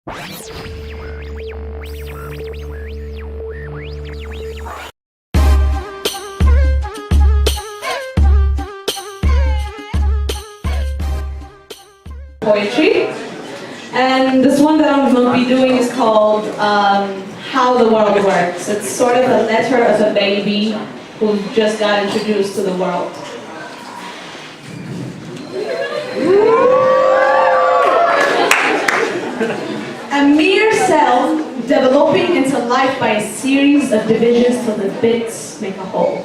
Poetry, and this one that I'm going to be doing is called How the World Works. It's sort of a letter of a baby who just got introduced to the world. A mere cell developing into life by a series of divisions till the bits make a whole.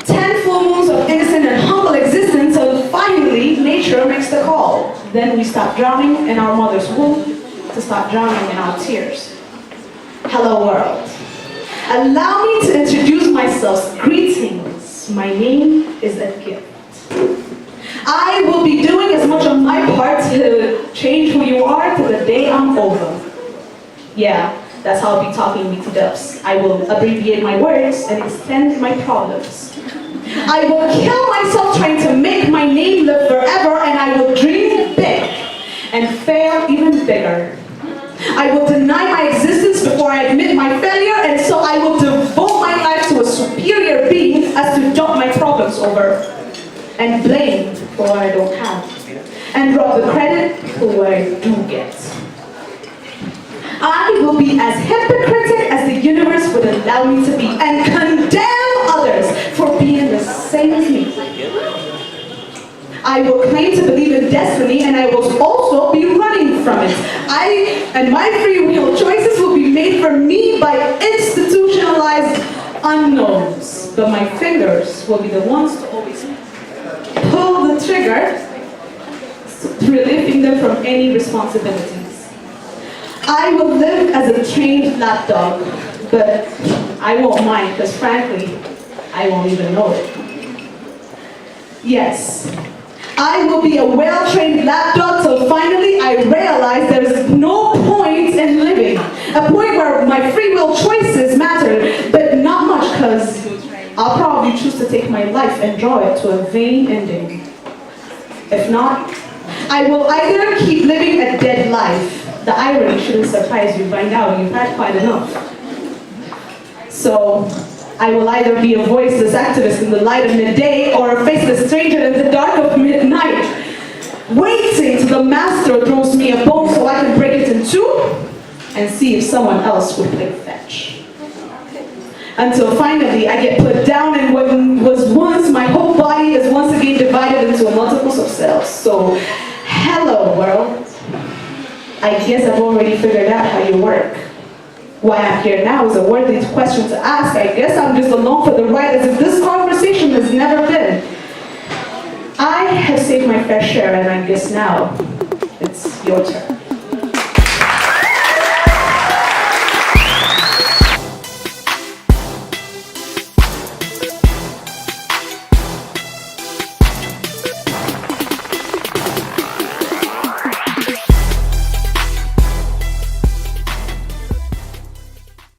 10 full moons of innocent and humble existence till finally nature makes the call. Then we stop drowning in our mother's womb to stop drowning in our tears. Hello world. Allow me to introduce myself. Greetings. My name is a gift. I will be doing as much of my part to change who you are till the day I'm over. Yeah, that's how I'll be talking me to depths. I will abbreviate my words and extend my problems. I will kill myself trying to make my name live forever, and I will dream big and fail even bigger. I will deny my existence before I admit my failure, and so I will devote my life to a superior being as to dump my problems over and blame for what I don't have and rob the credit for what I do get. I will be as hypocritic as the universe would allow me to be and condemn others for being the same as me. I will claim to believe in destiny, and I will also be running from it. My free will choices will be made for me by institutionalized unknowns, but my fingers will be the ones to always pull the trigger, relieving them from any responsibilities. I will live as a trained lapdog, but I won't mind, because frankly, I won't even know it. Yes, I will be a well-trained lapdog till finally I realize there is no point in living. A point where my free will choices matter, but not much, because I'll probably choose to take my life and draw it to a vain ending. If not, I will either keep living a dead life. The irony shouldn't surprise you. By now, you've had quite enough. So, I will either be a voiceless activist in the light of midday or a faceless stranger in the dark of midnight, waiting till the master throws me a bone so I can break it in two and see if someone else will play fetch. Until finally, I get put down in what was once my whole body is once again divided into multiples of cells. So, hello world. I guess I've already figured out how you work. Why I'm here now is a worthy question to ask. I guess I'm just along for the ride, as if this conversation has never been. I have saved my fair share, and I guess now it's your turn.